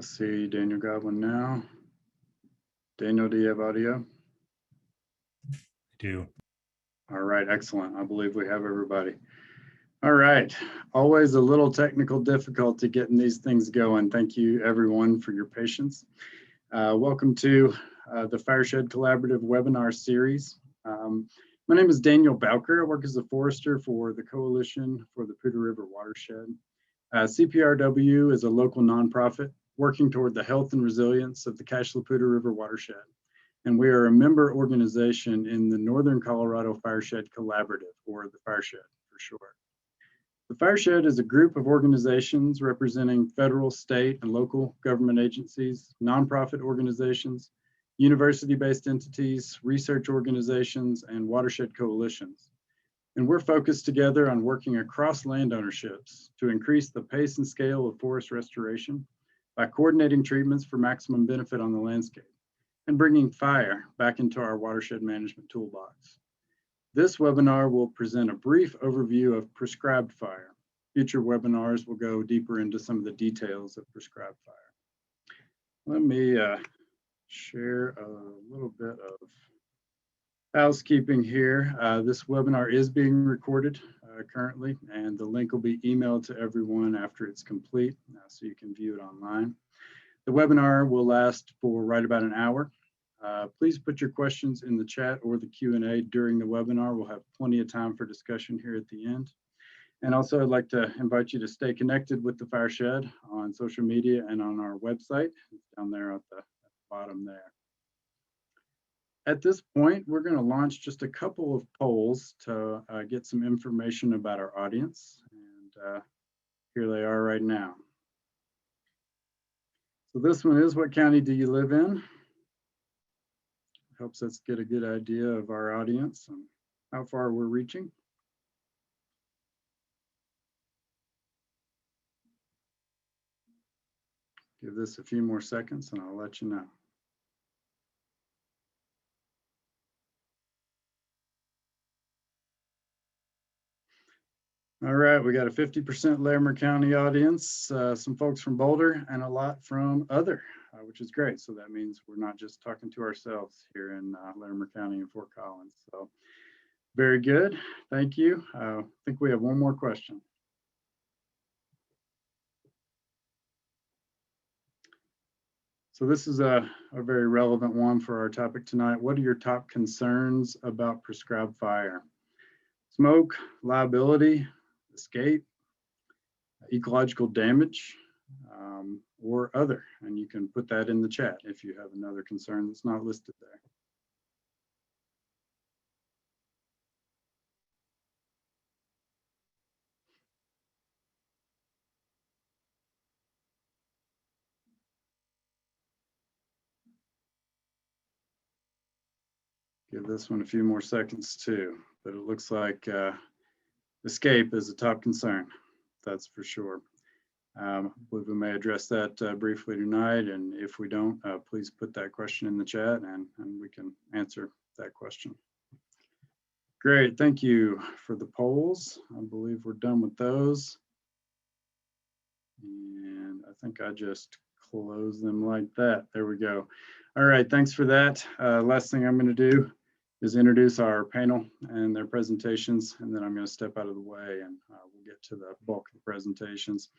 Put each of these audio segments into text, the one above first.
Let's see, Daniel Godwin now. Daniel, do you have audio? I do. All right, excellent. I believe we have everybody. All right, always a little technical difficulty getting these things going. Thank you everyone for your patience. Welcome to the Fireshed Collaborative webinar series. My name is Daniel Bowker. I work as a forester for the Coalition for the Poudre River Watershed. CPRW is a local nonprofit working toward the health and resilience of the Cache-la-Poudre River watershed. And we are a member organization in the Northern Colorado Fireshed Collaborative, or the Fireshed for short. The Fireshed is a group of organizations representing federal, state, and local government agencies, nonprofit organizations, university-based entities, research organizations, and watershed coalitions. And we're focused together on working across land ownerships to increase the pace and scale of forest restoration by coordinating treatments for maximum benefit on the landscape and bringing fire back into our watershed management toolbox. This webinar will present a brief overview of prescribed fire. Future webinars will go deeper into some of the details of prescribed fire. Let me share a little bit of housekeeping here. This webinar is being recorded currently, and the link will be emailed to everyone after it's complete, so you can view it online. The webinar will last for right about an hour. Please put your questions in the chat or the Q&A during the webinar. We'll have plenty of time for discussion here at the end. And also, I'd like to invite you to stay connected with the Fireshed on social media and on our website, down there at the bottom there. At this point, we're going to launch just a couple of polls to get some information about our audience. And here they are right now. So this one is, what county do you live in? Helps us get a good idea of our audience and how far we're reaching. Give this a few more seconds and I'll let you know. All right, we got a 50% Larimer County audience, some folks from Boulder, and a lot from other, which is great. So that means we're not just talking to ourselves here in Larimer County and Fort Collins. So very good, thank you. I think we have one more question. So this is a very relevant one for our topic tonight. What are your top concerns about prescribed fire? Smoke, liability, escape, ecological damage, or other. And you can put that in the chat if you have another concern that's not listed there. Give this one a few more seconds too, but it looks like escape is a top concern, that's for sure. I believe we may address that briefly tonight, and if we don't, please put that question in the chat and we can answer that question. Great, thank you for the polls. I believe we're done with those. And I think I just close them like that. There we go. All right, thanks for that. Last thing I'm going to do is introduce our panel and their presentations, and then I'm going to step out of the way and we'll get to the bulk of the presentations.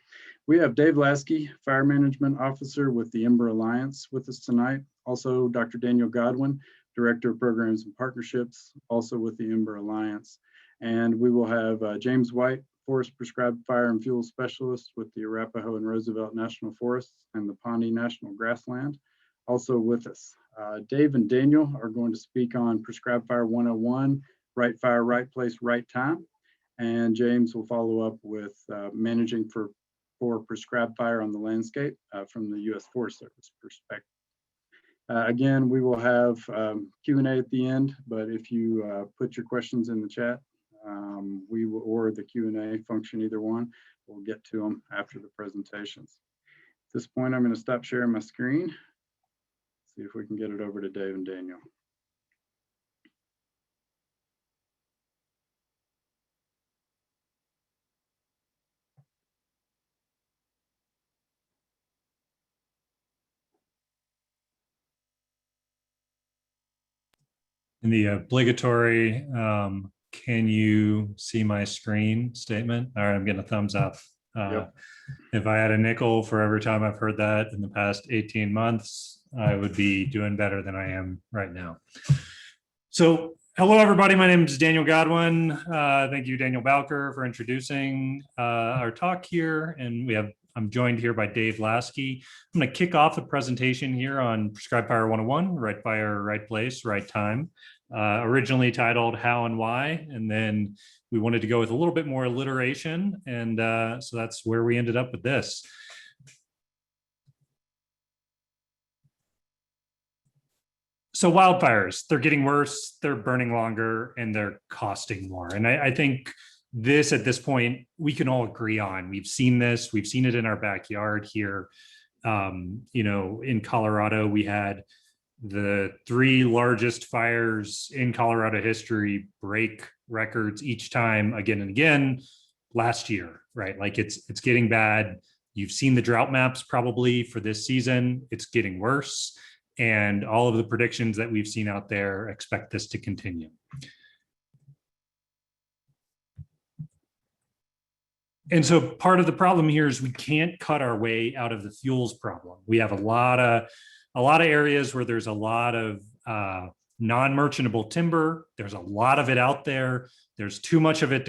We have Dave Lasky, Fire Management Officer with the Ember Alliance, with us tonight. Also, Dr. Daniel Godwin, Director of Programs and Partnerships, also with the Ember Alliance. And we will have James White, Forest Prescribed Fire and Fuel Specialist with the Arapahoe and Roosevelt National Forests and the Pawnee National Grassland, also with us. Dave and Daniel are going to speak on Prescribed Fire 101, Right Fire, Right Place, Right Time. And James will follow up with managing for prescribed fire on the landscape from the U.S. Forest Service perspective. Again, we will have Q&A at the end, but if you put your questions in the chat, we will, or the Q&A function, either one, we'll get to them after the presentations. At this point, I'm going to stop sharing my screen. See if we can get it over to Dave and Daniel. In the obligatory, can you see my screen statement? All right, I'm getting a thumbs up. Yep. If I had a nickel for every time I've heard that in the past 18 months, I would be doing better than I am right now. So hello, everybody. My name is Daniel Godwin. Thank you, Daniel Balker, for introducing our talk here. And I'm joined here by Dave Lasky. I'm going to kick off the presentation here on Prescribed Fire 101, right fire, right place, right time. Originally titled How and Why, and then we wanted to go with a little bit more alliteration, and so that's where we ended up with this. So wildfires, they're getting worse, they're burning longer, and they're costing more. And I think this, at this point, we can all agree on. We've seen this, we've seen it in our backyard here. In Colorado, we had the 3 largest fires in Colorado history break records each time again and again last year, right? Like it's getting bad. You've seen the drought maps probably for this season. It's getting worse. And all of the predictions that we've seen out there expect this to continue. And so part of the problem here is we can't cut our way out of the fuels problem. We have a lot of areas where there's a lot of non-merchantable timber. There's a lot of it out there. There's too much of it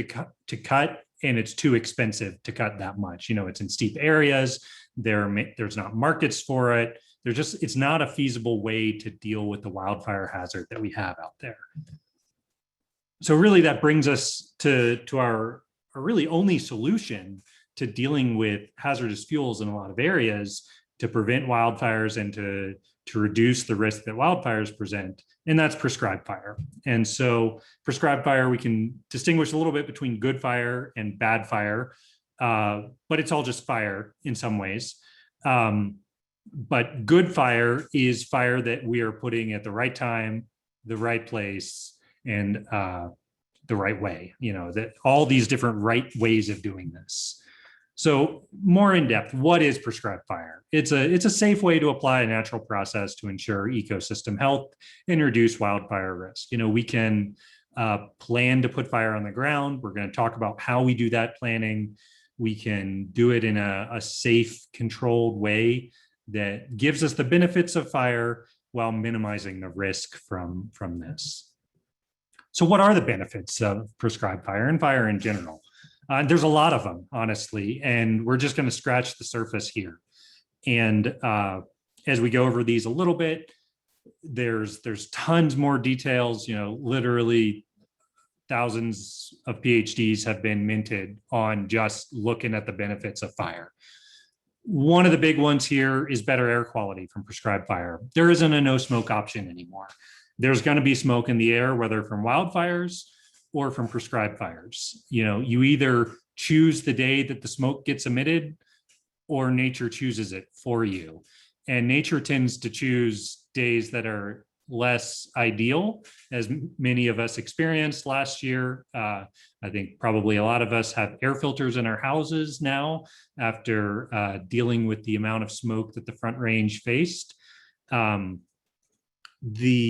to cut, and it's too expensive to cut that much. It's in steep areas. There's not markets for it. It's not a feasible way to deal with the wildfire hazard that we have out there. So really that brings us to our really only solution to dealing with hazardous fuels in a lot of areas to prevent wildfires and to reduce the risk that wildfires present, and that's prescribed fire. And so prescribed fire, we can distinguish a little bit between good fire and bad fire, but it's all just fire in some ways. But good fire is fire that we are putting at the right time, the right place, and the right way, that all these different right ways of doing this. So more in depth, what is prescribed fire? It's a safe way to apply a natural process to ensure ecosystem health and reduce wildfire risk. We can plan to put fire on the ground. We're going to talk about how we do that planning. We can do it in a safe, controlled way that gives us the benefits of fire while minimizing the risk from this. So what are the benefits of prescribed fire and fire in general? There's a lot of them, honestly, and we're just going to scratch the surface here. And as we go over these a little bit, there's tons more details. Literally thousands of PhDs have been minted on just looking at the benefits of fire. One of the big ones here is better air quality from prescribed fire. There isn't a no smoke option anymore. There's going to be smoke in the air, whether from wildfires or from prescribed fires. You either choose the day that the smoke gets emitted or nature chooses it for you. And nature tends to choose days that are less ideal, as many of us experienced last year. I think probably a lot of us have air filters in our houses now after dealing with the amount of smoke that the Front Range faced. This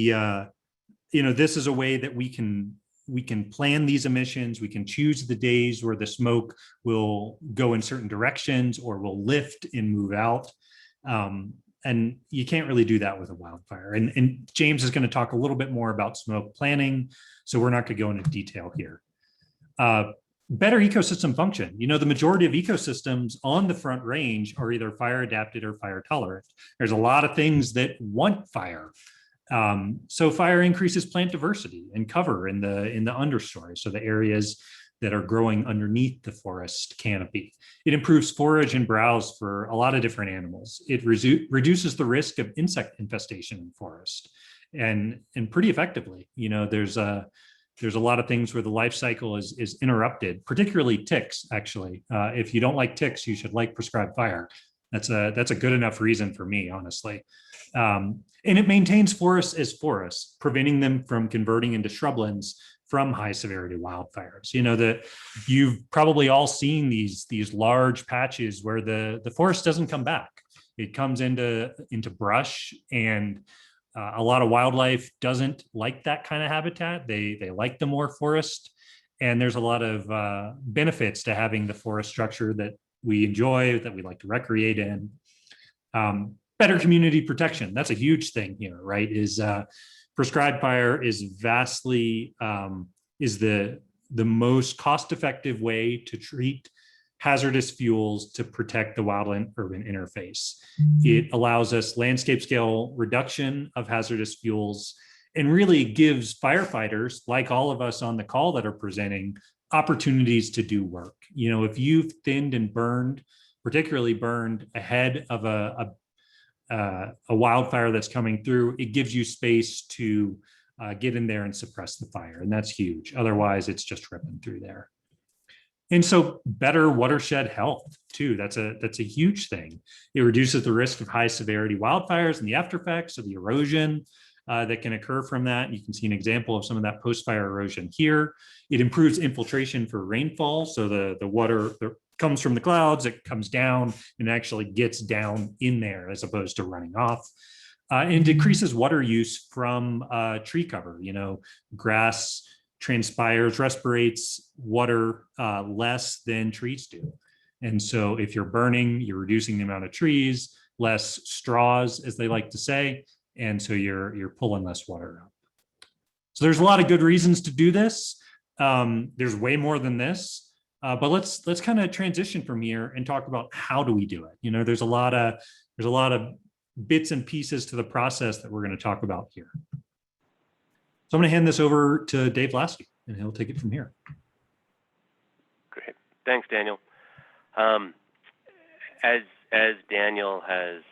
is a way that we can plan these emissions. We can choose the days where the smoke will go in certain directions or will lift and move out. And you can't really do that with a wildfire. And James is going to talk a little bit more about smoke planning, so we're not going to go into detail here. Better ecosystem function. The majority of ecosystems on the Front Range are either fire adapted or fire tolerant. There's a lot of things that want fire. So fire increases plant diversity and cover in the understory, so the areas that are growing underneath the forest canopy. It improves forage and browse for a lot of different animals. It reduces the risk of insect infestation in forest, and pretty effectively. There's a lot of things where the life cycle is interrupted, particularly ticks. Actually, if you don't like ticks, you should like prescribed fire. That's a good enough reason for me, honestly. And it maintains forests as forests, preventing them from converting into shrublands from high severity wildfires. That you've probably all seen these large patches where the forest doesn't come back. It comes into brush, and A lot of wildlife doesn't like that kind of habitat. They like the more forest, and there's a lot of benefits to having the forest structure that we enjoy, that we like to recreate in. Better community protection. That's a huge thing here, right? Is prescribed fire is vastly is the most cost-effective way to treat hazardous fuels to protect the wildland urban interface. It allows us landscape scale reduction of hazardous fuels and really gives firefighters, like all of us on the call that are presenting, opportunities to do work. You know, if you've thinned and burned, particularly burned ahead of a wildfire that's coming through, it gives you space to get in there and suppress the fire. And that's huge. Otherwise, it's just ripping through there. And so better watershed health too. That's a huge thing. It reduces the risk of high severity wildfires and the after effects of the erosion that can occur from that. You can see an example of some of that post-fire erosion here. It improves infiltration for rainfall. So the water comes from the clouds, it comes down and actually gets down in there as opposed to running off. And decreases water use from tree cover. You know, grass transpires, respirates water less than trees do. And so if you're burning, you're reducing the amount of trees, less straws, as they like to say, and so you're pulling less water out. So there's a lot of good reasons to do this. There's way more than this, but let's kind of transition from here and talk about how do we do it. You know, there's a lot of bits and pieces to the process that we're going to talk about here. So I'm going to hand this over to Dave Lasky, and he'll take it from here. Great. Thanks, Daniel. As Daniel has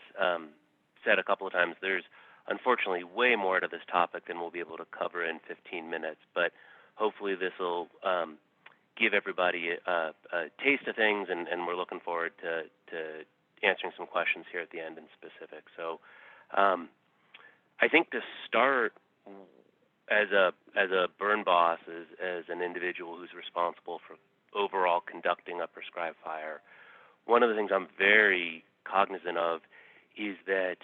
said a couple of times, there's unfortunately way more to this topic than we'll be able to cover in 15 minutes, but hopefully this will give everybody a taste of things, and we're looking forward to answering some questions here at the end in specific. So I think to start, as a burn boss, as an individual who's responsible for overall conducting a prescribed fire, one of the things I'm very cognizant of is that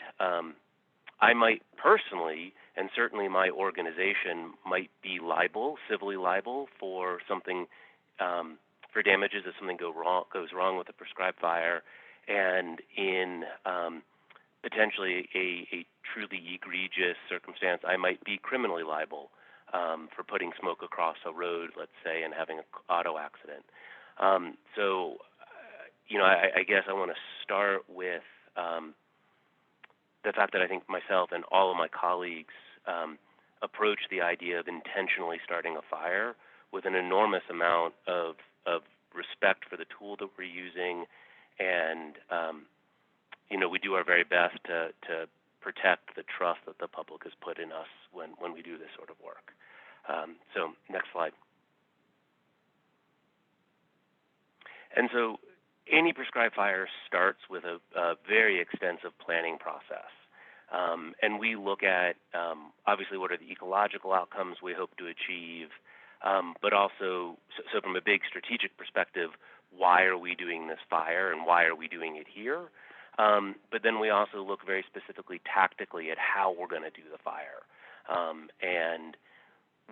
I might personally, and certainly my organization, might be liable, civilly liable, for something, for damages if something goes wrong with a prescribed fire, and in potentially a truly egregious circumstance, I might be criminally liable for putting smoke across a road, let's say, and having an auto accident. So, you know, I guess I want to start with the fact that I think myself and all of my colleagues approach the idea of intentionally starting a fire with an enormous amount of respect for the tool that we're using, and you know, we do our very best to protect the trust that the public has put in us when we do this sort of work. So next slide. And so any prescribed fire starts with a very extensive planning process. And we look at, obviously, what are the ecological outcomes we hope to achieve, but also, so from a big strategic perspective, why are we doing this fire and why are we doing it here? But then we also look very specifically tactically at how we're going to do the fire. And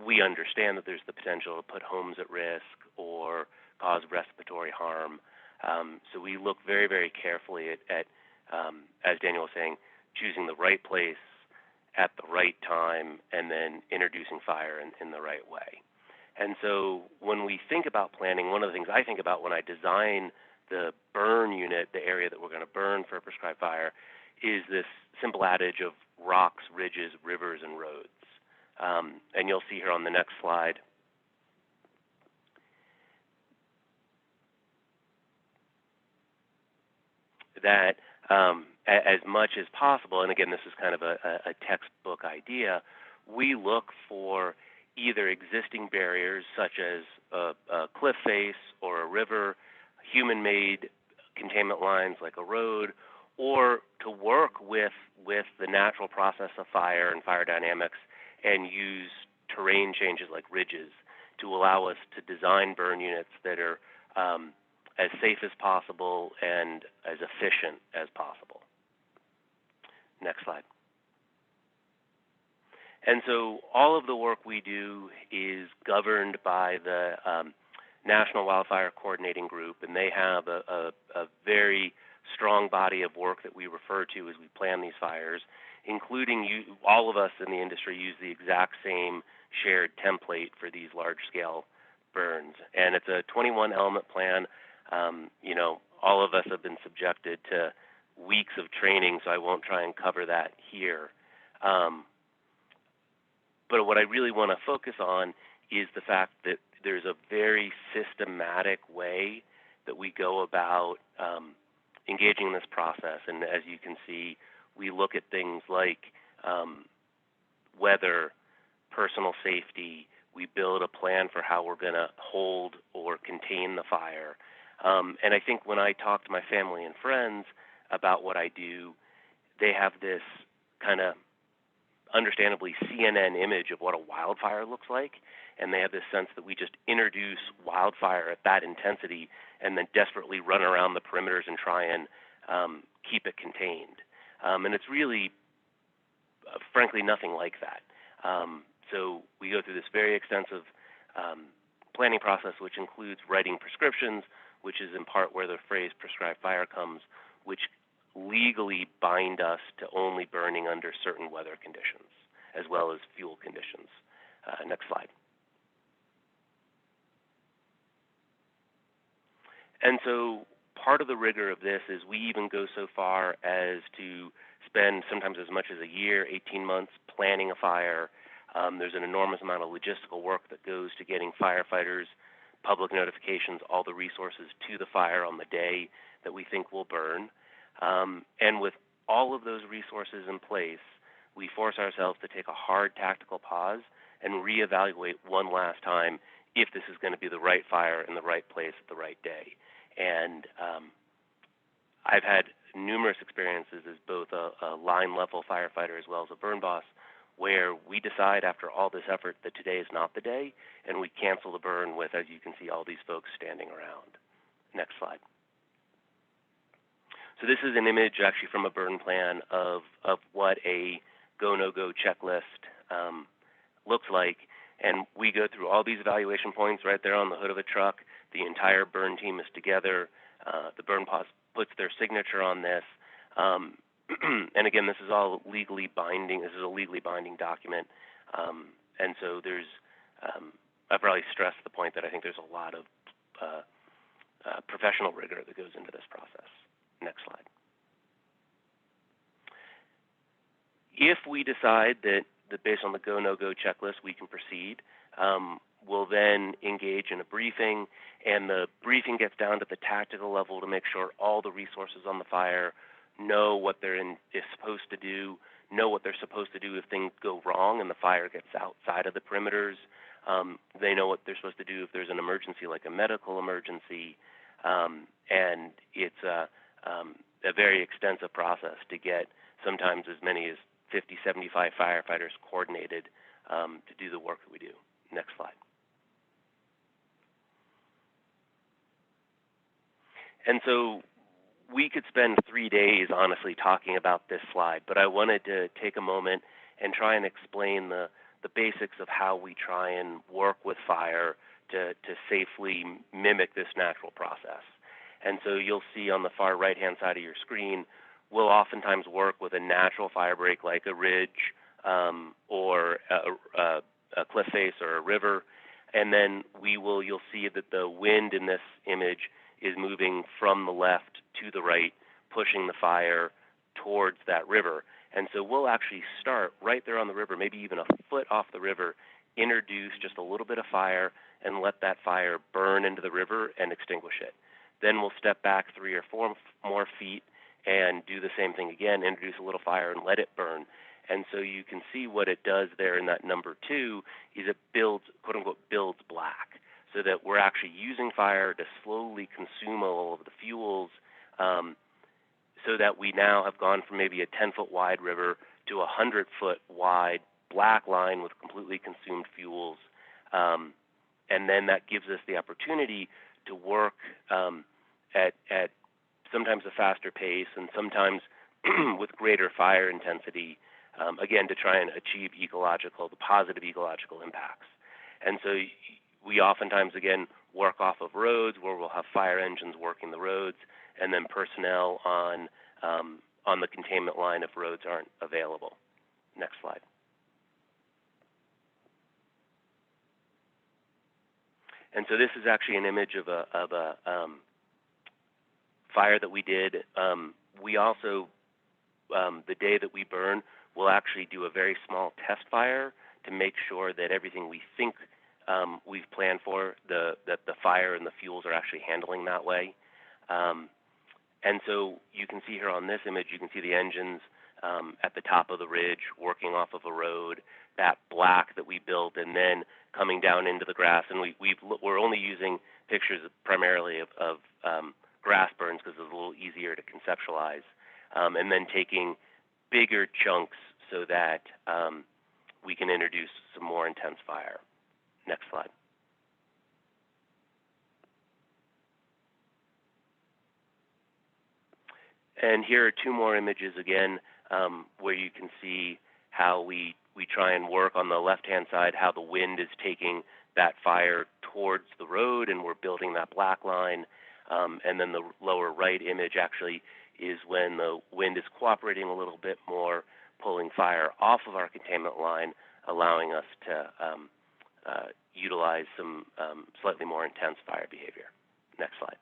we understand that there's the potential to put homes at risk or cause respiratory harm. So we look very, very carefully at as Daniel was saying, choosing the right place at the right time and then introducing fire in the right way. And so when we think about planning, one of the things I think about when I design the burn unit, the area that we're going to burn for a prescribed fire, is this simple adage of rocks, ridges, rivers, and roads. And you'll see here on the next slide that as much as possible, and again, this is kind of a textbook idea, we look for either existing barriers such as a cliff face or a river, human-made containment lines like a road, or to work with the natural process of fire and fire dynamics and use terrain changes like ridges to allow us to design burn units that are as safe as possible and as efficient as possible. Next slide. And so all of the work we do is governed by the National Wildfire Coordinating Group, and they have a very strong body of work that we refer to as we plan these fires, including all of us in the industry use the exact same shared template for these large-scale burns. And it's a 21-element plan. All of us have been subjected to weeks of training, so I won't try and cover that here. But what I really want to focus on is the fact that there's a very systematic way that we go about engaging in this process. And as you can see, we look at things like weather, personal safety. We build a plan for how we're going to hold or contain the fire. And I think when I talk to my family and friends about what I do, they have this kind of understandably CNN image of what a wildfire looks like, and they have this sense that we just introduce wildfire at that intensity and then desperately run around the perimeters and try and keep it contained. And it's really, frankly, nothing like that. So we go through this very extensive planning process, which includes writing prescriptions, which is in part where the phrase prescribed fire comes, which legally bind us to only burning under certain weather conditions, as well as fuel conditions. Next slide. And so part of the rigor of this is we even go so far as to spend sometimes as much as a year, 18 months, planning a fire. There's an enormous amount of logistical work that goes to getting firefighters, public notifications, all the resources to the fire on the day that we think will burn. And with all of those resources in place, we force ourselves to take a hard tactical pause and reevaluate one last time if this is going to be the right fire in the right place at the right day. And I've had numerous experiences as both a line-level firefighter as well as a burn boss, where we decide after all this effort that today is not the day, and we cancel the burn with, as you can see, all these folks standing around. Next slide. So this is an image actually from a burn plan of what a go-no-go checklist looks like. And we go through all these evaluation points right there on the hood of a truck. The entire burn team is together. The burn boss puts their signature on this. And again, this is all legally binding. This is a legally binding document. And so there's, I've probably stressed the point that I think there's a lot of professional rigor that goes into this process. Next slide. If we decide that based on the go, no-go checklist we can proceed, we'll then engage in a briefing, and the briefing gets down to the tactical level to make sure all the resources on the fire know what they're supposed to do, know what they're supposed to do if things go wrong and the fire gets outside of the perimeters. They know what they're supposed to do if there's an emergency like a medical emergency, and it's a very extensive process to get sometimes as many as 50, 75 firefighters coordinated to do the work that we do. Next slide. And so we could spend 3 days, honestly, talking about this slide, but I wanted to take a moment and try and explain the basics of how we try and work with fire to safely mimic this natural process. And so you'll see on the far right-hand side of your screen, we'll oftentimes work with a natural fire break like a ridge or a cliff face or a river, and then you'll see that the wind in this image is moving from the left to the right, pushing the fire towards that river. And so we'll actually start right there on the river, maybe even a foot off the river, introduce just a little bit of fire and let that fire burn into the river and extinguish it. Then we'll step back 3 or 4 more feet and do the same thing again, introduce a little fire and let it burn. And so you can see what it does there in that number 2 is it builds, quote unquote, builds black, so that we're actually using fire to slowly consume all of the fuels, so that we now have gone from maybe a 10-foot wide river to a 100-foot wide black line with completely consumed fuels. And then that gives us the opportunity to work at sometimes a faster pace and sometimes with greater fire intensity again, to try and achieve the positive ecological impacts. And so we oftentimes, again, work off of roads where we'll have fire engines working the roads, and then personnel on the containment line if roads aren't available. Next slide. And so this is actually an image of a fire that we did. We also, the day that we burn, we'll actually do a very small test fire to make sure that everything we think we've planned for, that the fire and the fuels are actually handling that way. And so you can see here on this image, you can see the engines at the top of the ridge working off of a road, that black that we built, and then coming down into the grass. And we're only using pictures primarily of grass burns because it's a little easier to conceptualize, and then taking bigger chunks so that we can introduce some more intense fire. Next slide. And here are two more images again, where you can see how we try and work on the left-hand side, how the wind is taking that fire towards the road, and we're building that black line. And then the lower right image actually is when the wind is cooperating a little bit more, pulling fire off of our containment line, allowing us to utilize some slightly more intense fire behavior. Next slide.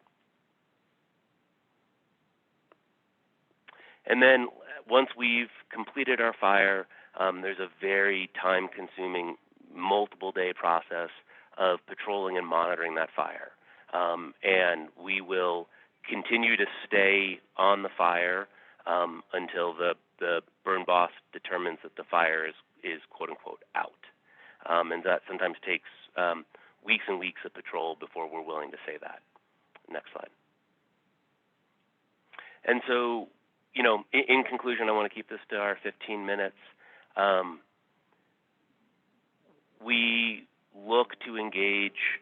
And then once we've completed our fire, there's a very time-consuming, multiple-day process of patrolling and monitoring that fire. And we will continue to stay on the fire until the burn boss determines that the fire is quote-unquote out. And that sometimes takes weeks and weeks of patrol before we're willing to say that. Next slide. And so, you know, in conclusion, I want to keep this to our 15 minutes. We look to engage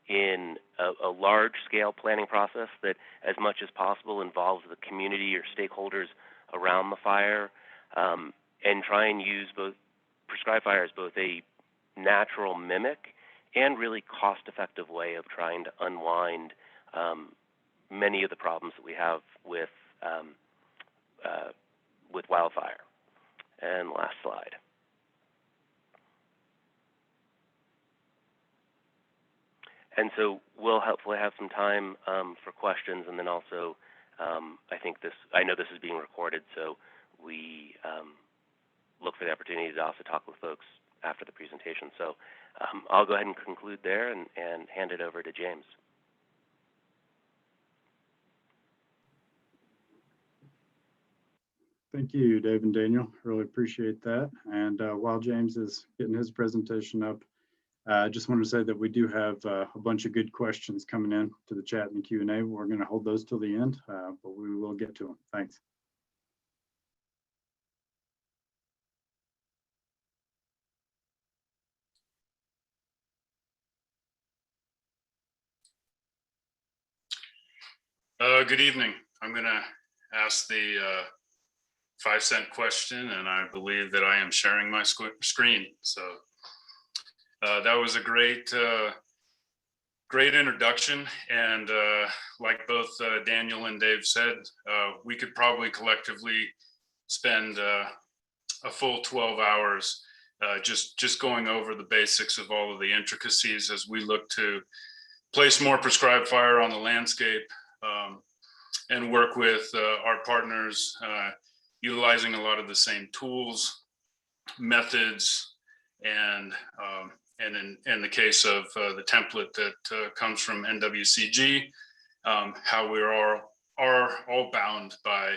in a large-scale planning process that, as much as possible, involves the community or stakeholders around the fire, and try and use both prescribed fire as both a natural mimic and really cost-effective way of trying to unwind many of the problems that we have with wildfire. And last slide. And so we'll hopefully have some time for questions, and then also I know this is being recorded, so we look for the opportunity to also talk with folks after the presentation. So I'll go ahead and conclude there and hand it over to James. Thank you, Dave and Daniel. Really appreciate that. And while James is getting his presentation up, I just want to say that we do have a bunch of good questions coming in to the chat and the Q&A. We're going to hold those till the end, but we will get to them. Thanks. Good evening. I'm going to ask the 5-cent question, and I believe that I am sharing my screen. So that was a great introduction, and like both Daniel and Dave said, we could probably collectively spend a full 12 hours just going over the basics of all of the intricacies as we look to place more prescribed fire on the landscape, and work with our partners, utilizing a lot of the same tools, methods, and in the case of the template that comes from NWCG, how we are all bound by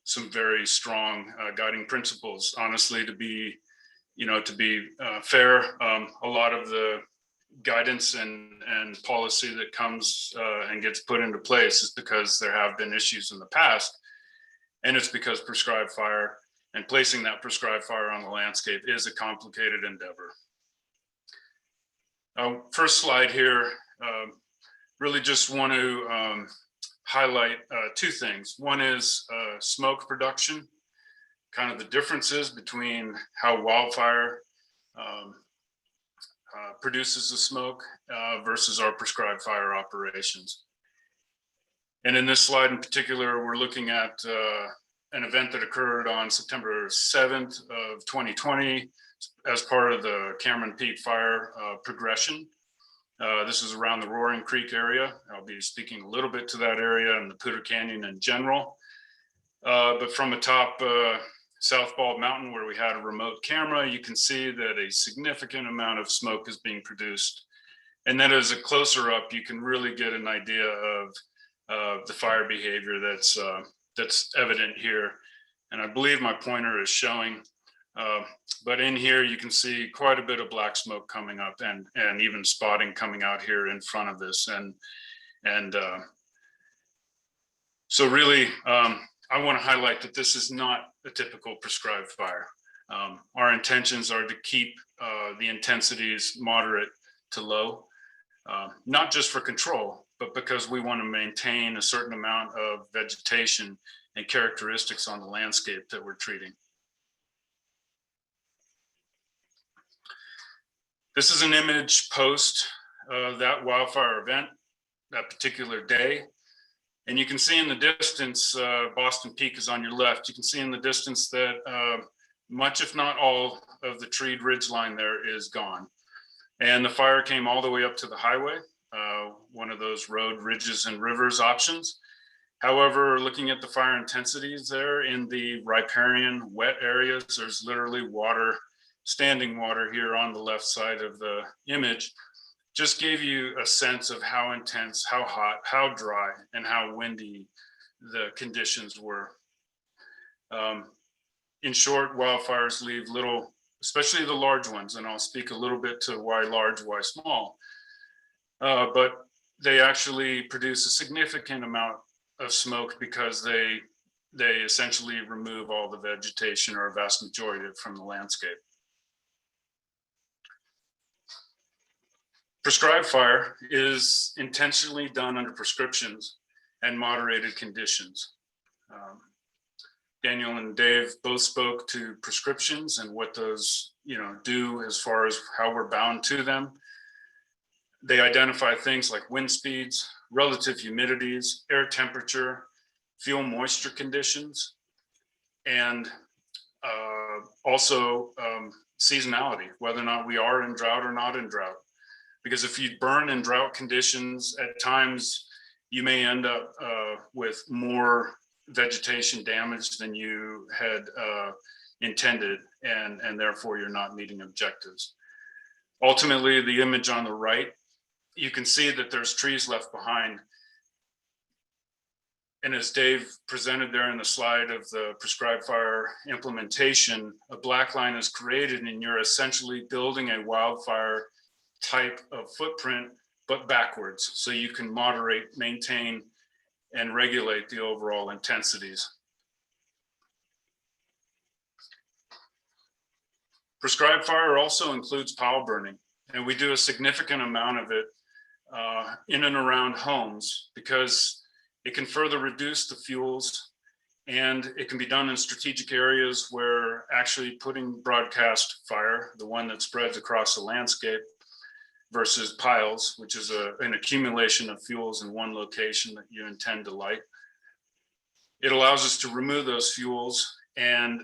some very strong guiding principles. Honestly, to be fair, a lot of the guidance and policy that comes and gets put into place is because there have been issues in the past, and it's because prescribed fire and placing that prescribed fire on the landscape is a complicated endeavor. First slide here, really just want to highlight two things. One is smoke production. kind of the differences between how wildfire produces the smoke versus our prescribed fire operations. And in this slide in particular, we're looking at an event that occurred on September 7th of 2020 as part of the Cameron Peak fire progression. This is around the Roaring Creek area. I'll be speaking a little bit to that area and the Poudre Canyon in general. But from atop South Bald Mountain, where we had a remote camera, you can see that a significant amount of smoke is being produced. And then as a closer up, you can really get an idea of the fire behavior that's evident here. And I believe my pointer is showing, but in here you can see quite a bit of black smoke coming up and even spotting coming out here in front of this. And so really, I want to highlight that this is not a typical prescribed fire. Our intentions are to keep the intensities moderate to low, not just for control, but because we want to maintain a certain amount of vegetation and characteristics on the landscape that we're treating. This is an image post that wildfire event, that particular day. And you can see in the distance, Boston Peak is on your left. You can see in the distance that much, if not all, of the treed ridgeline there is gone. And the fire came all the way up to the highway, one of those road ridges and rivers options. However, looking at the fire intensities there in the riparian wet areas, there's literally water, standing water here on the left side of the image. Just gave you a sense of how intense, how hot, how dry, and how windy the conditions were. In short, wildfires leave little, especially the large ones, and I'll speak a little bit to why large, why small, but they actually produce a significant amount of smoke because they essentially remove all the vegetation, or a vast majority of it, from the landscape. Prescribed fire is intentionally done under prescriptions and moderated conditions. Daniel and Dave both spoke to prescriptions and what those do as far as how we're bound to them. They identify things like wind speeds, relative humidities, air temperature, fuel moisture conditions, and also seasonality, whether or not we are in drought or not in drought. Because if you burn in drought conditions, at times you may end up with more vegetation damage than you had intended, and therefore you're not meeting objectives. Ultimately, the image on the right, you can see that there's trees left behind. And as Dave presented there in the slide of the prescribed fire implementation, a black line is created, and you're essentially building a wildfire type of footprint, but backwards, so you can moderate, maintain, and regulate the overall intensities. Prescribed fire also includes pile burning, and we do a significant amount of it in and around homes because it can further reduce the fuels, and it can be done in strategic areas where actually putting broadcast fire, the one that spreads across the landscape, versus piles, which is an accumulation of fuels in one location that you intend to light. It allows us to remove those fuels and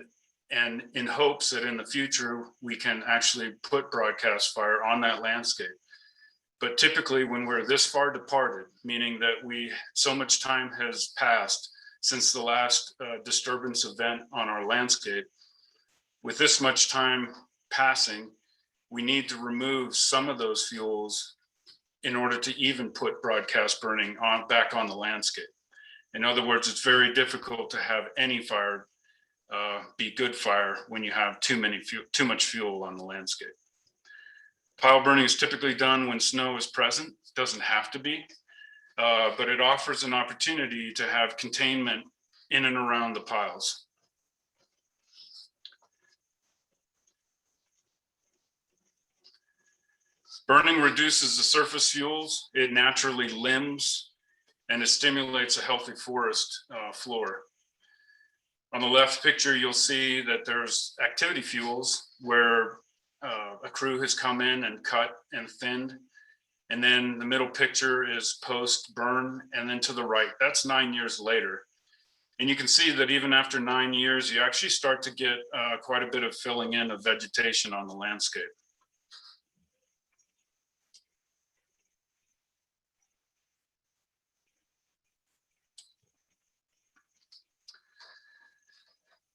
in hopes that in the future, we can actually put broadcast fire on that landscape. But typically when we're this far departed, meaning that so much time has passed since the last disturbance event on our landscape, with this much time passing, we need to remove some of those fuels in order to even put broadcast burning back on the landscape. In other words, it's very difficult to have any fire be good fire when you have too much fuel on the landscape. Pile burning is typically done when snow is present. It doesn't have to be, but it offers an opportunity to have containment in and around the piles. Burning reduces the surface fuels, it naturally limbs, and it stimulates a healthy forest floor. On the left picture, you'll see that there's activity fuels where a crew has come in and cut and thinned. And then the middle picture is post burn. And then to the right, that's 9 years later. And you can see that even after 9 years, you actually start to get quite a bit of filling in of vegetation on the landscape.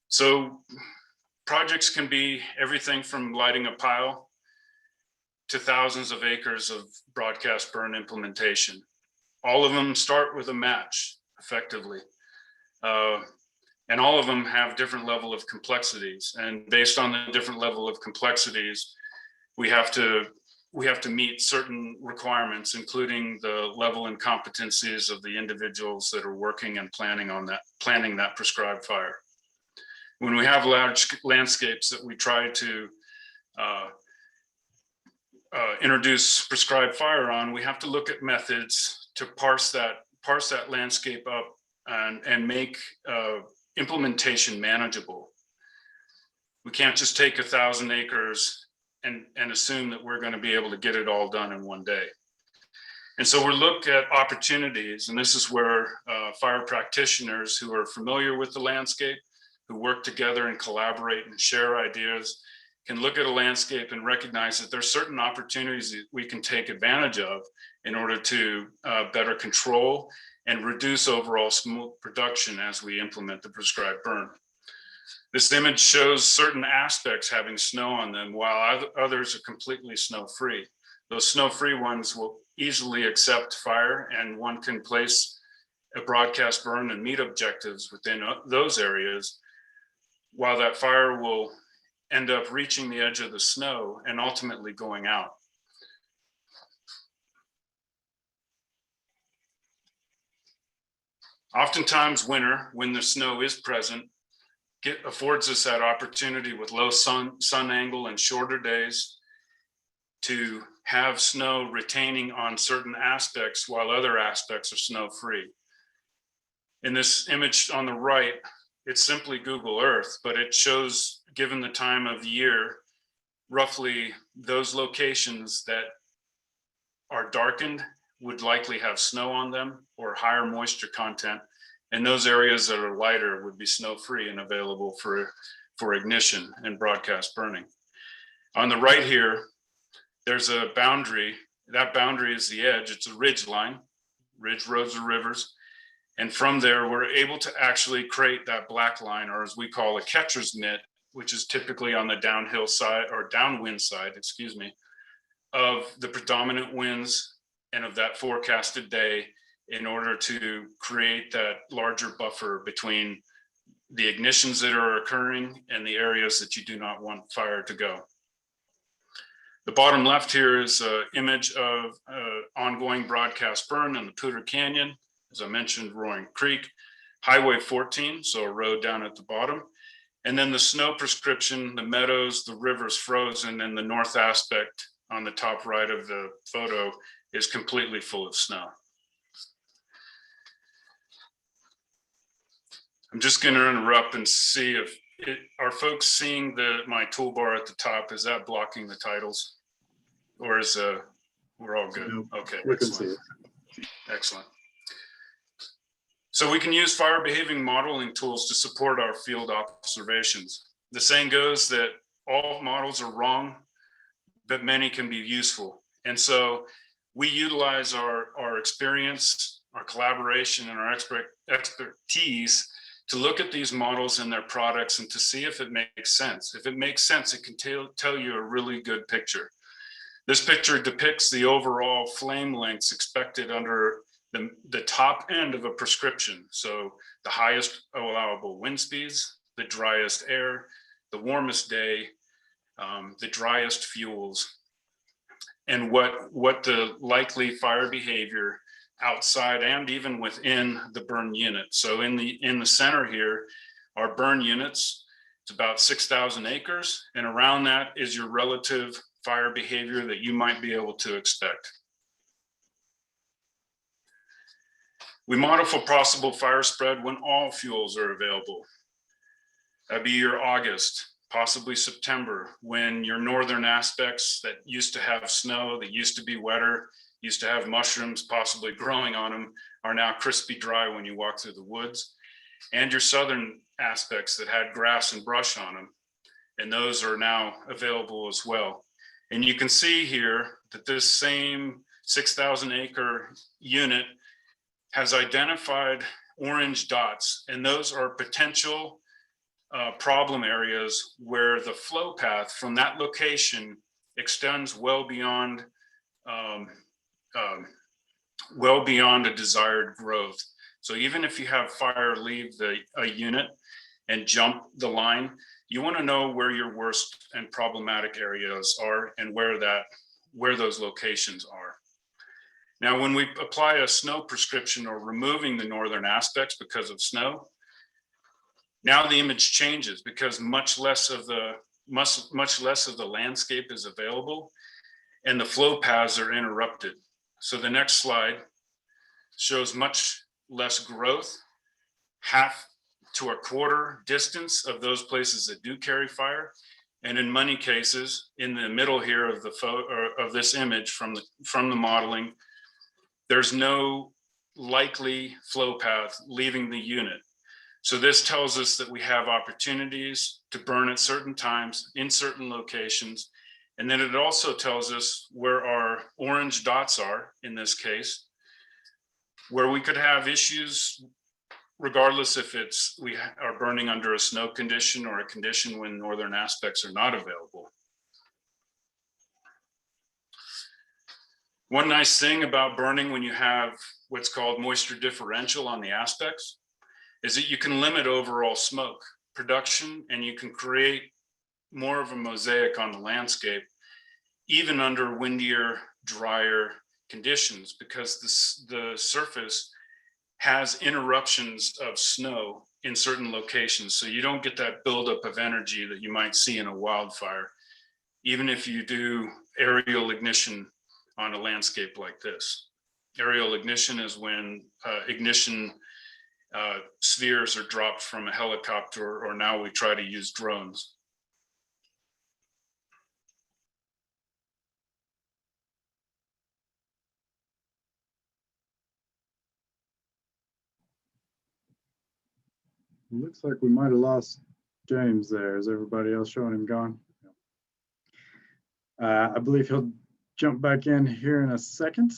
So projects can be everything from lighting a pile to thousands of acres of broadcast burn implementation. All of them start with a match, effectively. And all of them have different level of complexities. And based on the different level of complexities, we have to meet certain requirements, including the level and competencies of the individuals that are working and planning that prescribed fire. When we have large landscapes that we try to introduce prescribed fire on, we have to look at methods to parse that landscape up and make implementation manageable. We can't just take 1,000 acres and assume that we're going to be able to get it all done in one day. And so we look at opportunities, and this is where fire practitioners who are familiar with the landscape, who work together and collaborate and share ideas, can look at a landscape and recognize that there's certain opportunities that we can take advantage of in order to better control and reduce overall smoke production as we implement the prescribed burn. This image shows certain aspects having snow on them, while others are completely snow-free. Those snow-free ones will easily accept fire, and one can place a broadcast burn and meet objectives within those areas, while that fire will end up reaching the edge of the snow and ultimately going out. Oftentimes winter, when the snow is present, affords us that opportunity with low sun angle and shorter days to have snow retaining on certain aspects while other aspects are snow free. In this image on the right, it's simply Google Earth, but it shows, given the time of year, roughly those locations that are darkened would likely have snow on them or higher moisture content. And those areas that are lighter would be snow-free and available for ignition and broadcast burning. On the right here, there's a boundary. That boundary is the edge. It's a ridge line, ridge, roads, or rivers. And from there, we're able to actually create that black line, or as we call a catcher's mitt, which is typically on the downhill side or downwind side, excuse me, of the predominant winds and of that forecasted day, in order to create that larger buffer between the ignitions that are occurring and the areas that you do not want fire to go. The bottom left here is an image of ongoing broadcast burn in the Poudre Canyon. As I mentioned, Roaring Creek, Highway 14, so a road down at the bottom. And then the snow prescription, the meadows, the rivers frozen, and the north aspect on the top right of the photo is completely full of snow. I'm just going to interrupt and see if are folks seeing my toolbar at the top? Is that blocking the titles, or is we're all good? Nope. Okay, We can see it. Excellent. So we can use fire behaving modeling tools to support our field observations. The saying goes that all models are wrong, but many can be useful. And so we utilize our experience, our collaboration, and our expertise to look at these models and their products and to see if it makes sense. If it makes sense, it can tell you a really good picture. This picture depicts the overall flame lengths expected under the top end of a prescription. So the highest allowable wind speeds, the driest air, the warmest day, the driest fuels, and what the likely fire behavior outside and even within the burn unit. So in the center here are burn units. It's about 6,000 acres, and around that is your relative fire behavior that you might be able to expect. We model for possible fire spread when all fuels are available. That'd be your August, possibly September, when your northern aspects that used to have snow, that used to be wetter, used to have mushrooms possibly growing on them, are now crispy dry when you walk through the woods. And your southern aspects that had grass and brush on them, and those are now available as well. And you can see here that this same 6,000 acre unit has identified orange dots, and those are potential problem areas where the flow path from that location extends well beyond a desired growth. So even if you have fire leave a unit and jump the line, you want to know where your worst and problematic areas are and where those locations are. Now, when we apply a snow prescription or removing the northern aspects because of snow, now the image changes because much less of the landscape is available and the flow paths are interrupted. So the next slide shows much less growth, half to a quarter distance of those places that do carry fire. And in many cases, in the middle here of the of this image from the modeling, there's no likely flow path leaving the unit. So this tells us that we have opportunities to burn at certain times in certain locations. And then it also tells us where our orange dots are, in this case, where we could have issues regardless if we are burning under a snow condition or a condition when northern aspects are not available. One nice thing about burning when you have what's called moisture differential on the aspects is that you can limit overall smoke production and you can create more of a mosaic on the landscape, even under windier, drier conditions, because the surface has interruptions of snow in certain locations. So you don't get that buildup of energy that you might see in a wildfire, even if you do aerial ignition on a landscape like this. Aerial ignition is when ignition spheres are dropped from a helicopter, or now we try to use drones. It looks like we might have lost James there. Is everybody else showing him gone? I believe he'll jump back in here in a second.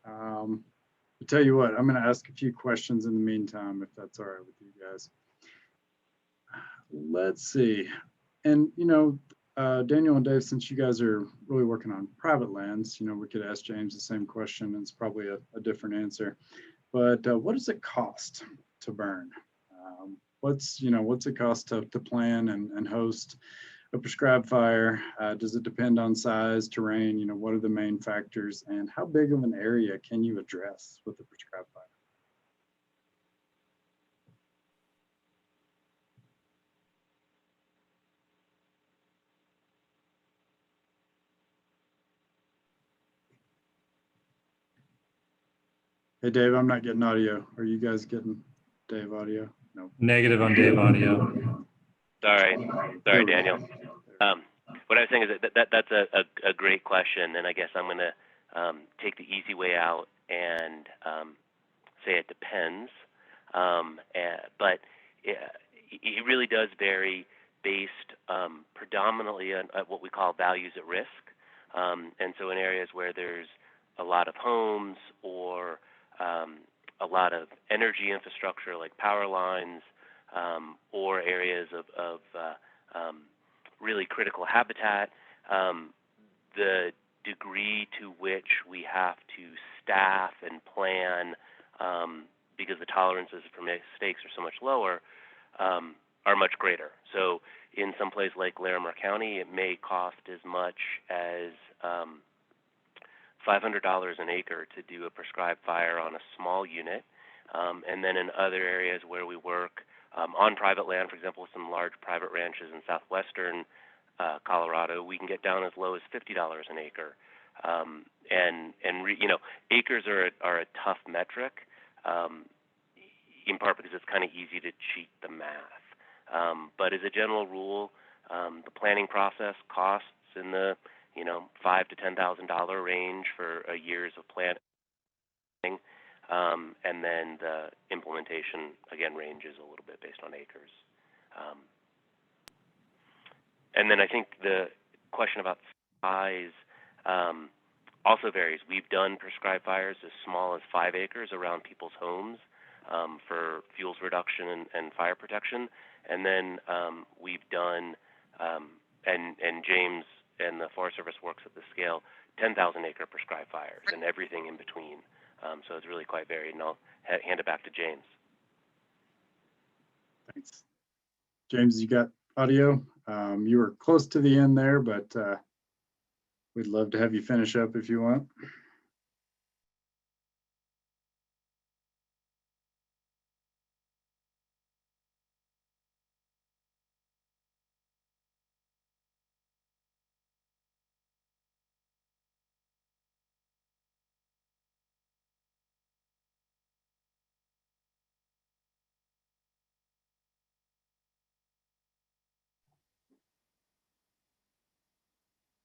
I'll tell you what, I'm going to ask a few questions in the meantime, if that's all right with you guys. Let's see. And, Daniel and Dave, since you guys are really working on private lands, we could ask James the same question, and it's probably a different answer. But what does it cost to burn? What's it cost to plan and host a prescribed fire? Does it depend on size, terrain? What are the main factors, and how big of an area can you address with a prescribed fire? Hey, Dave, I'm not getting audio. Are you guys getting Dave audio? No. Negative on Dave audio. Sorry, Daniel. What I was saying is that's a great question, and I guess I'm going to take the easy way out and say it depends. But it really does vary based predominantly on what we call values at risk. And so in areas where there's a lot of homes or a lot of energy infrastructure like power lines, or areas of really critical habitat, the degree to which we have to staff and plan, because the tolerances for mistakes are so much lower, are much greater. So in some place like Larimer County, it may cost as much as $500 an acre to do a prescribed fire on a small unit. And then in other areas where we work on private land, for example, some large private ranches in southwestern Colorado, we can get down as low as $50 an acre. Acres are a tough metric, in part because it's kind of easy to cheat the math. But as a general rule, the planning process costs in the $5,000 to $10,000 range for a years of planning, and then the implementation again ranges a little bit based on acres. And then I think the question about size also varies. We've done prescribed fires as small as 5 acres around people's homes for fuels reduction and fire protection. And then we've done, and James and the Forest Service works at the scale, 10,000 acre prescribed fires and everything in between. So it's really quite varied, and I'll hand it back to James. Thanks. James, you got audio? You were close to the end there, but we'd love to have you finish up if you want.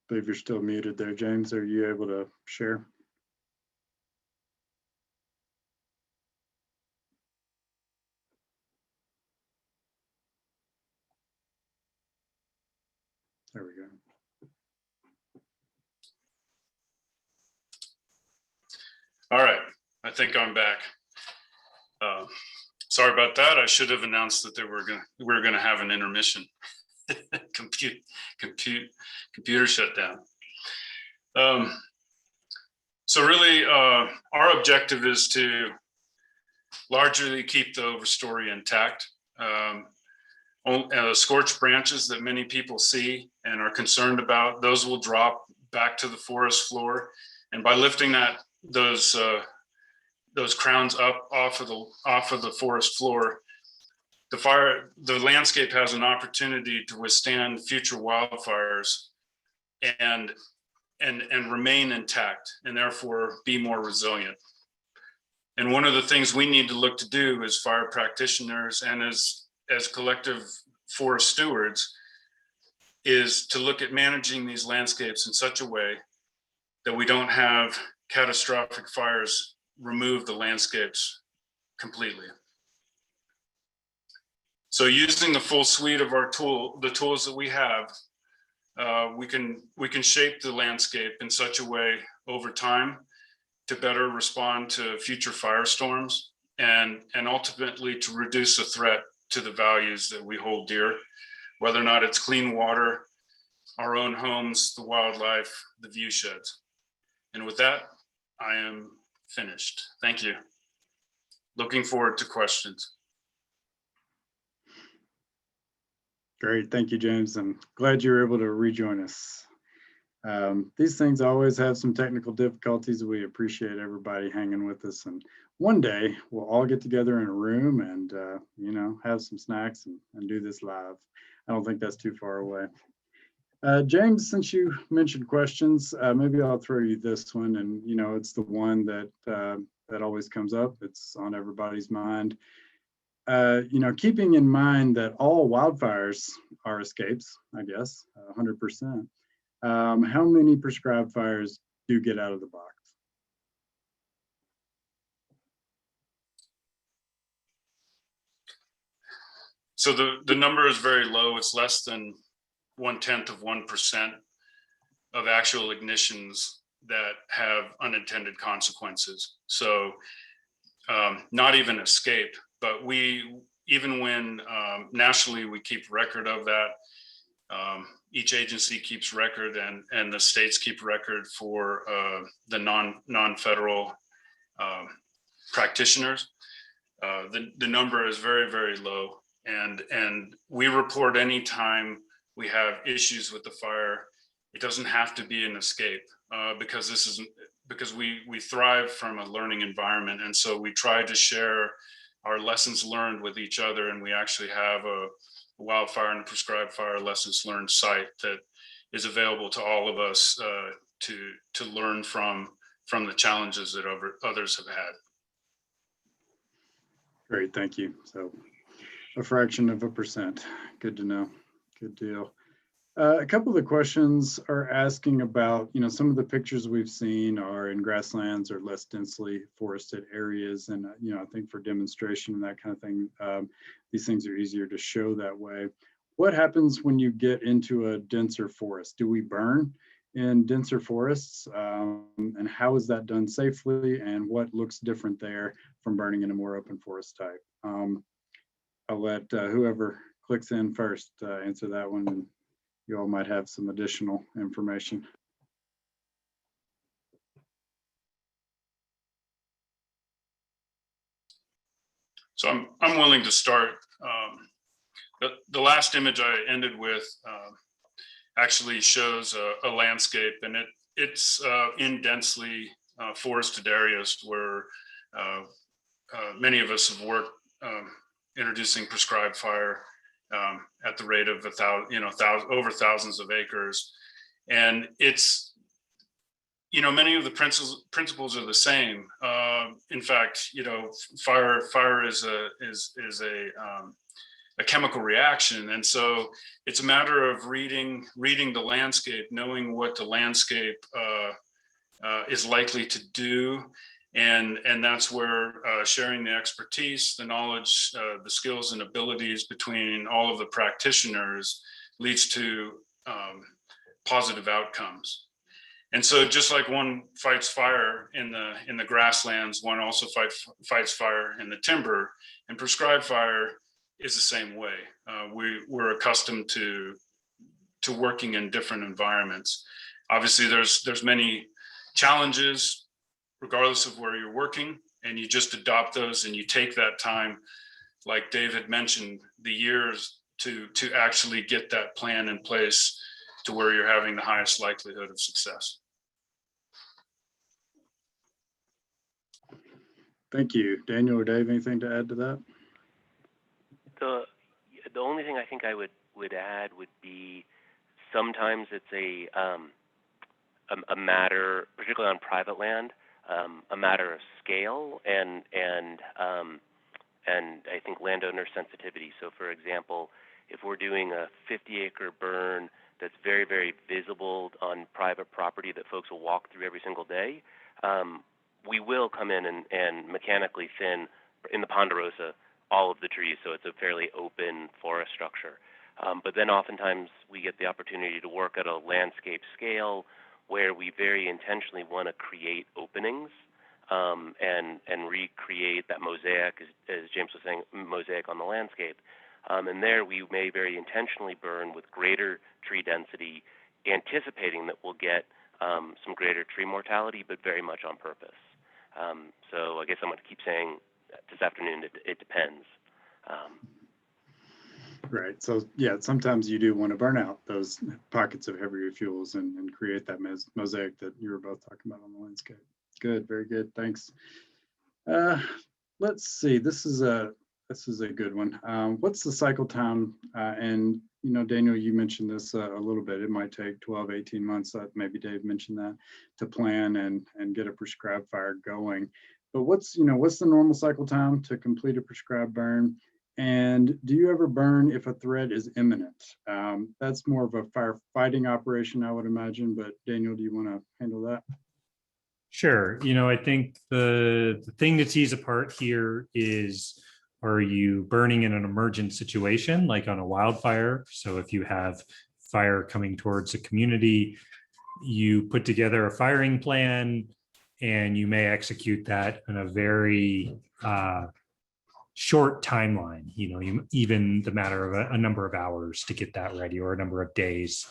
I believe you're still muted there, James. Are you able to share? There we go. All right, I think I'm back. Sorry about that. I should have announced that we're gonna have an intermission. Computer shut down. So really, our objective is to largely keep the overstory intact. Scorched branches that many people see and are concerned about, those will drop back to the forest floor, and by lifting those crowns up off of the forest floor, the landscape has an opportunity to withstand future wildfires and remain intact, and therefore be more resilient. And one of the things we need to look to do as fire practitioners and as collective forest stewards is to look at managing these landscapes in such a way that we don't have catastrophic fires remove the landscapes completely. So using the full suite of the tools that we have, we can shape the landscape in such a way over time to better respond to future firestorms and ultimately to reduce the threat to the values that we hold dear, whether or not it's clean water, our own homes, the wildlife, the view sheds. And with that, I am finished. Thank you. Looking forward to questions. Great, thank you, James. I'm glad you were able to rejoin us. These things always have some technical difficulties. We appreciate everybody hanging with us, and one day we'll all get together in a room and have some snacks and do this live. I don't think that's too far away. James, since you mentioned questions, maybe I'll throw you this one, and it's the one that always comes up. It's on everybody's mind. Keeping in mind that all wildfires are escapes, I guess, 100%. How many prescribed fires do get out of the box? So the number is very low. It's less than 0.1% of actual ignitions that have unintended consequences. So not even escape, but even when nationally we keep record of that, each agency keeps record and the states keep record for the non-federal practitioners. The number is very, very low. And we report anytime we have issues with the fire. It doesn't have to be an escape because we thrive from a learning environment. And so we try to share our lessons learned with each other. And we actually have a wildfire and a prescribed fire lessons learned site that is available to all of us to learn from the challenges that others have had. Great, thank you. So A fraction of a percent. Good to know. Good deal. A couple of the questions are asking about, some of the pictures we've seen are in grasslands or less densely forested areas. And, I think for demonstration and that kind of thing, these things are easier to show that way. What happens when you get into a denser forest? Do we burn in denser forests? And how is that done safely? And what looks different there from burning in a more open forest type? I'll let whoever clicks in first answer that one. And you all might have some additional information. So I'm willing to start. The last image I ended with actually shows a landscape, and it's in densely forested areas where many of us have worked introducing prescribed fire at the rate of over thousands of acres. And it's, many of the principles are the same. In fact, fire is a chemical reaction. And so it's a matter of reading the landscape, knowing what the landscape is likely to do. And that's where sharing the expertise, the knowledge, the skills and abilities between all of the practitioners leads to positive outcomes. And so just like one fights fire in the grasslands, one also fights fire in the timber, and prescribed fire is the same way. We're accustomed to working in different environments. Obviously, there's many challenges regardless of where you're working, and you just adopt those and you take that time, like Dave had mentioned, the years to actually get that plan in place to where you're having the highest likelihood of success. Thank you. Daniel or Dave, anything to add to that? The only thing I think I would add would be sometimes it's a matter, particularly on private land, a matter of scale and I think landowner sensitivity. So for example, if we're doing a 50-acre burn that's very, very visible on private property that folks will walk through every single day, we will come in and mechanically thin in the ponderosa all of the trees, so it's a fairly open forest structure. But then oftentimes we get the opportunity to work at a landscape scale where we very intentionally want to create openings and recreate that mosaic, as James was saying, mosaic on the landscape. And there we may very intentionally burn with greater tree density, anticipating that we'll get some greater tree mortality, but very much on purpose. So I guess I'm going to keep saying this afternoon, it depends. Right. So yeah, sometimes you do want to burn out those pockets of heavier fuels and create that mosaic that you were both talking about on the landscape. Good. Very good. Thanks. Let's see. This is a good one. What's the cycle time? And Daniel, you mentioned this a little bit. It might take 12, 18 months. Maybe Dave mentioned that, to plan and get a prescribed fire going. But what's the normal cycle time to complete a prescribed burn? And do you ever burn if a threat is imminent? That's more of a firefighting operation, I would imagine. But Daniel, do you want to handle that? Sure. I think the thing to tease apart here is, are you burning in an emergent situation, like on a wildfire? So if you have fire coming towards a community, you put together a firing plan and you may execute that in a very short timeline, even the matter of a number of hours to get that ready, or a number of days,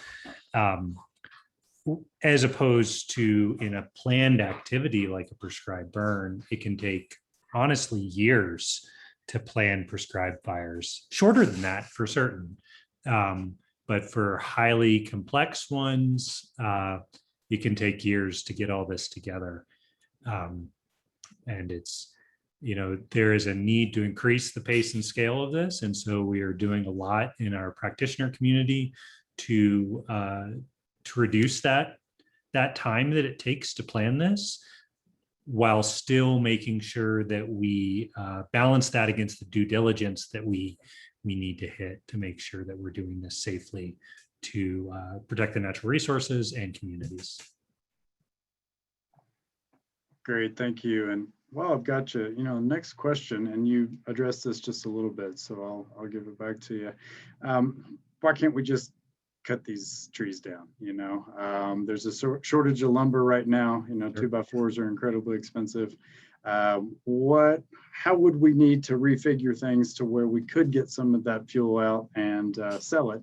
as opposed to in a planned activity like a prescribed burn. It can take, honestly, years to plan prescribed fires, shorter than that for certain. But for highly complex ones, it can take years to get all this together. And it's, there is a need to increase the pace and scale of this. And so we are doing a lot in our practitioner community to reduce that time that it takes to plan this, while still making sure that we balance that against the due diligence that we we need to hit to make sure that we're doing this safely to protect the natural resources and communities. Great, thank you. And while I've got you, next question, and you addressed this just a little bit, so I'll give it back to you. Why can't we just cut these trees down? There's a shortage of lumber right now. 2x4s are incredibly expensive. How would we need to refigure things to where we could get some of that fuel out and sell it?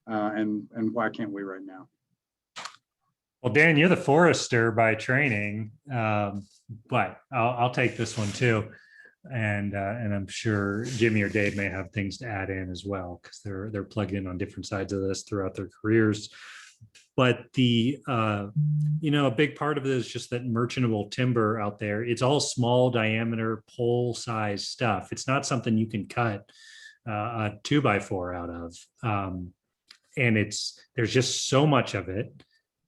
And why can't we right now? Well, Dan, you're the forester by training, but I'll take this one too. And I'm sure Jimmy or Dave may have things to add in as well, because they're plugged in on different sides of this throughout their careers. But a big part of it is just that merchantable timber out there. It's all small diameter pole size stuff. It's not something you can cut a 2x4 out of. And there's just so much of it.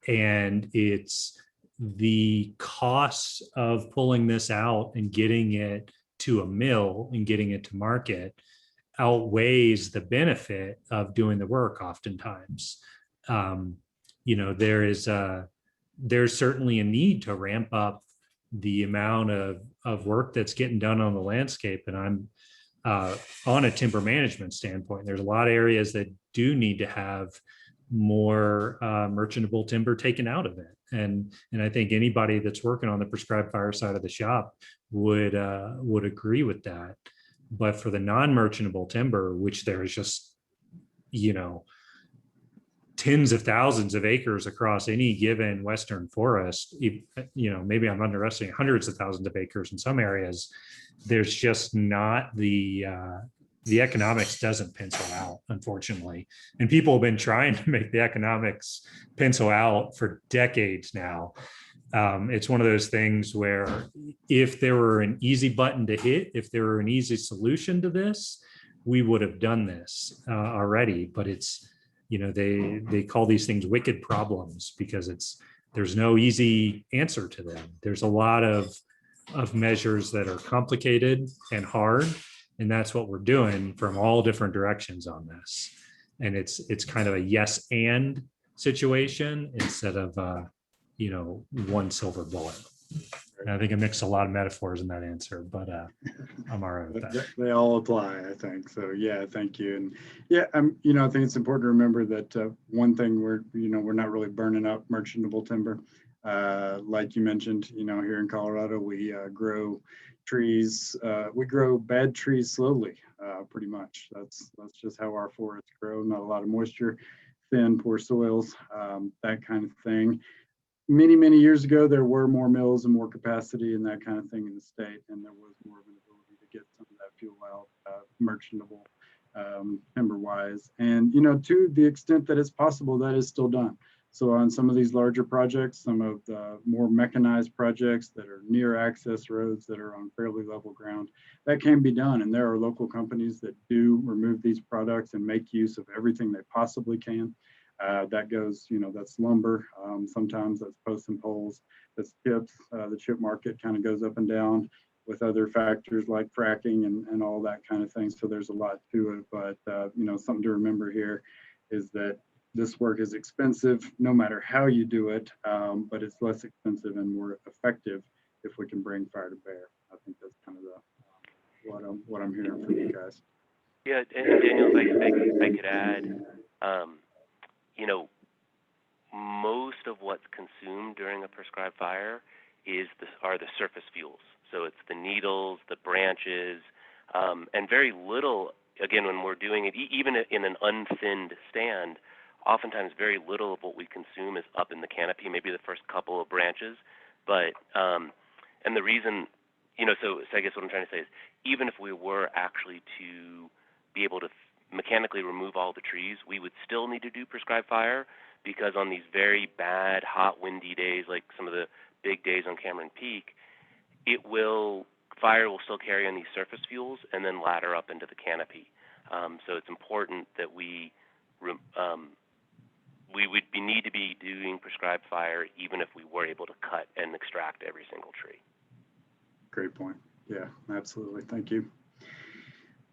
And it's the costs of pulling this out and getting it to a mill and getting it to market outweighs the benefit of doing the work oftentimes. There's certainly a need to ramp up the amount of work that's getting done on the landscape. And I'm on a timber management standpoint, there's a lot of areas that do need to have more merchantable timber taken out of it. And I think anybody that's working on the prescribed fire side of the shop would agree with that. But for the non-merchantable timber, which there is just, tens of thousands of acres across any given Western forest, maybe I'm underestimating, hundreds of thousands of acres in some areas, there's just not the economics doesn't pencil out, unfortunately. And people have been trying to make the economics pencil out for decades now. It's one of those things where if there were an easy button to hit, if there were an easy solution to this, we would have done this already. But it's, they call these things wicked problems because there's no easy answer to them. There's a lot of measures that are complicated and hard. And that's what we're doing from all different directions on this. And it's kind of a yes and situation instead of one silver bullet. And I think I mixed a lot of metaphors in that answer, but I'm all right with that. They all apply, I think. So yeah, thank you. And yeah, I think it's important to remember that one thing we're not really burning up merchantable timber. Like you mentioned, here in Colorado, we grow trees. We grow bad trees slowly, pretty much. That's just how our forests grow. Not a lot of moisture, thin, poor soils, that kind of thing. Many years ago, there were more mills and more capacity and that kind of thing in the state, and there was more of an ability to get some of that fuel out, merchantable, timber-wise. And to the extent that it's possible, that is still done. So on some of these larger projects, some of the more mechanized projects that are near access roads that are on fairly level ground, that can be done. And there are local companies that do remove these products and make use of everything they possibly can. That goes, that's lumber. Sometimes that's posts and poles, that's chips. The chip market kind of goes up and down with other factors like fracking and all that kind of thing. So there's a lot to it. But, something to remember here is that this work is expensive no matter how you do it, but it's less expensive and more effective if we can bring fire to bear. I think that's kind of what I'm hearing from you guys. Yeah, and Daniel, if I could add, most of what's consumed during a prescribed fire are the surface fuels. So it's the needles, the branches, and very little, again, when we're doing it, even in an unthinned stand, oftentimes very little of what we consume is up in the canopy, maybe the first couple of branches. But, and the reason, so I guess what I'm trying to say is, even if we were actually to be able to mechanically remove all the trees, we would still need to do prescribed fire, because on these very bad, hot, windy days, like some of the big days on Cameron Peak, fire will still carry on these surface fuels and then ladder up into the canopy. So it's important that we would need to be doing prescribed fire even if we were able to cut and extract every single tree. Great point. Yeah, absolutely. Thank you.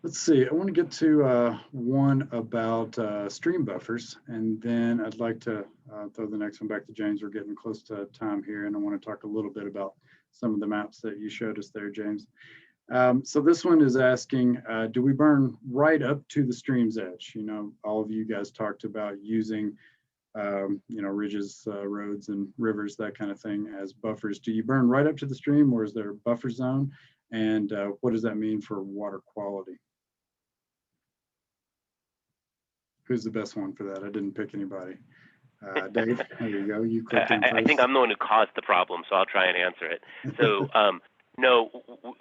Let's see, I want to get to one about stream buffers, and then I'd like to throw the next one back to James. We're getting close to time here, and I want to talk a little bit about some of the maps that you showed us there, James. So this one is asking, do we burn right up to the stream's edge? You know, all of you guys talked about using, you know, ridges, roads, and rivers, that kind of thing as buffers. Do you burn right up to the stream, or is there a buffer zone? And what does that mean for water quality? Who's the best one for that? I didn't pick anybody. Dave, there you go. You clicked in first. I think I'm the one who caused the problem, so I'll try and answer it. So no,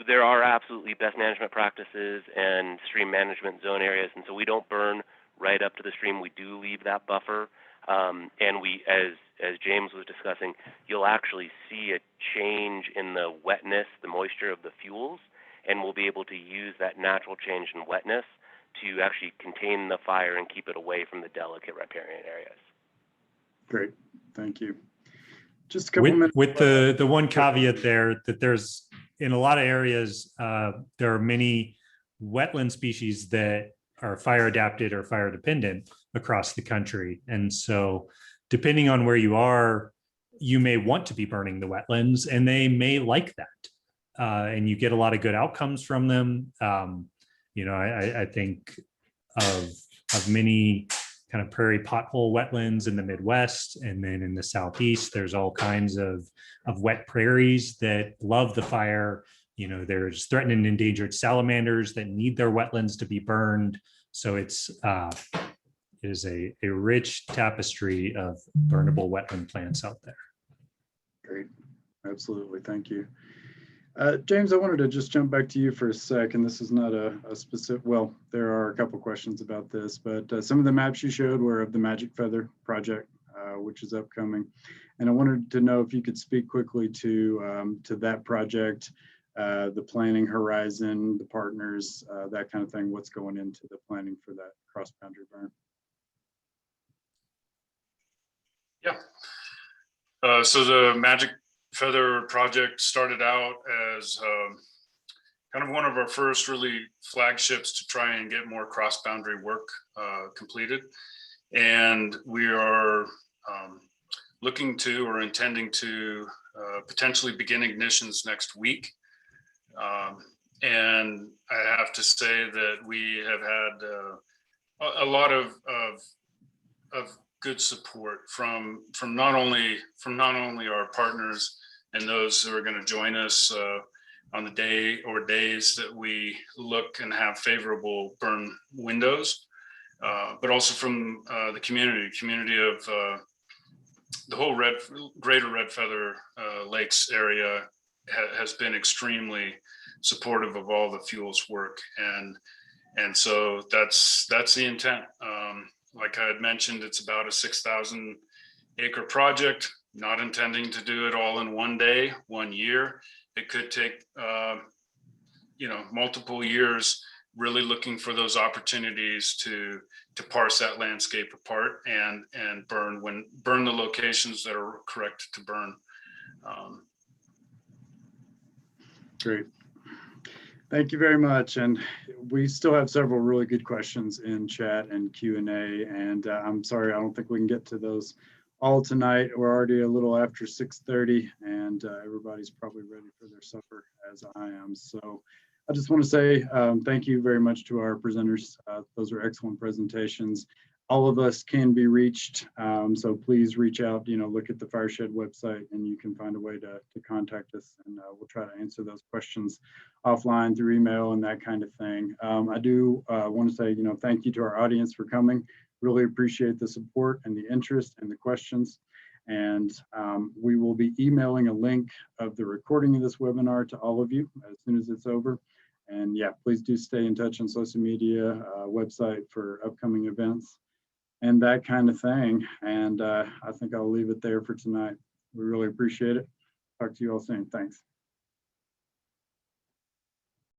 there are absolutely best management practices and stream management zone areas, and so we don't burn right up to the stream. We do leave that buffer, and we, as James was discussing, you'll actually see a change in the wetness, the moisture of the fuels, and we'll be able to use that natural change in wetness to actually contain the fire and keep it away from the delicate riparian areas. Great, thank you. Just a couple minutes. With the one caveat there, that there's, in a lot of areas, there are many wetland species that are fire adapted or fire dependent across the country. And so depending on where you are, you may want to be burning the wetlands, and they may like that. And you get a lot of good outcomes from them. You know, I think of many kind of prairie pothole wetlands in the Midwest, and then in the Southeast, there's all kinds of wet prairies that love the fire. You know, there's threatened and endangered salamanders that need their wetlands to be burned. So it is a rich tapestry of burnable wetland plants out there. Great, absolutely, thank you. James, I wanted to just jump back to you for a second. This is not a specific, well, there are a couple questions about this, but some of the maps you showed were of the Magic Feather project, which is upcoming. And I wanted to know if you could speak quickly to that project, the planning horizon, the partners, that kind of thing, what's going into the planning for that cross-boundary burn. Yeah. So the Magic Feather project started out as kind of one of our first really flagships to try and get more cross-boundary work completed. And we are looking to, or intending to, potentially begin ignitions next week. And I have to say that we have had a lot of good support from not only our partners and those who are going to join us on the day or days that we look and have favorable burn windows, but also from the community of the whole greater Red Feather Lakes area has been extremely supportive of all the fuels work, and so that's the intent. Like I had mentioned, it's about a 6,000 acre project, not intending to do it all in one day, 1 year. It could take, you know, multiple years, really looking for those opportunities to parse that landscape apart and burn the locations that are correct to burn. Great. Thank you very much. And we still have several really good questions in chat and Q&A. And I'm sorry, I don't think we can get to those all tonight. We're already a little after 6:30, and everybody's probably ready for their supper, as I am. So I just want to say thank you very much to our presenters. Those are excellent presentations. All of us can be reached, so please reach out, you know, look at the Fireshed website, and you can find a way to contact us, and we'll try to answer those questions offline through email and that kind of thing. I do want to say, you know, thank you to our audience for coming. Really appreciate the support and the interest and the questions. And we will be emailing a link of the recording of this webinar to all of you as soon as it's over. And yeah, please do stay in touch on social media, website for upcoming events and that kind of thing. And I think I'll leave it there for tonight. We really appreciate it. Talk to you all soon. Thanks.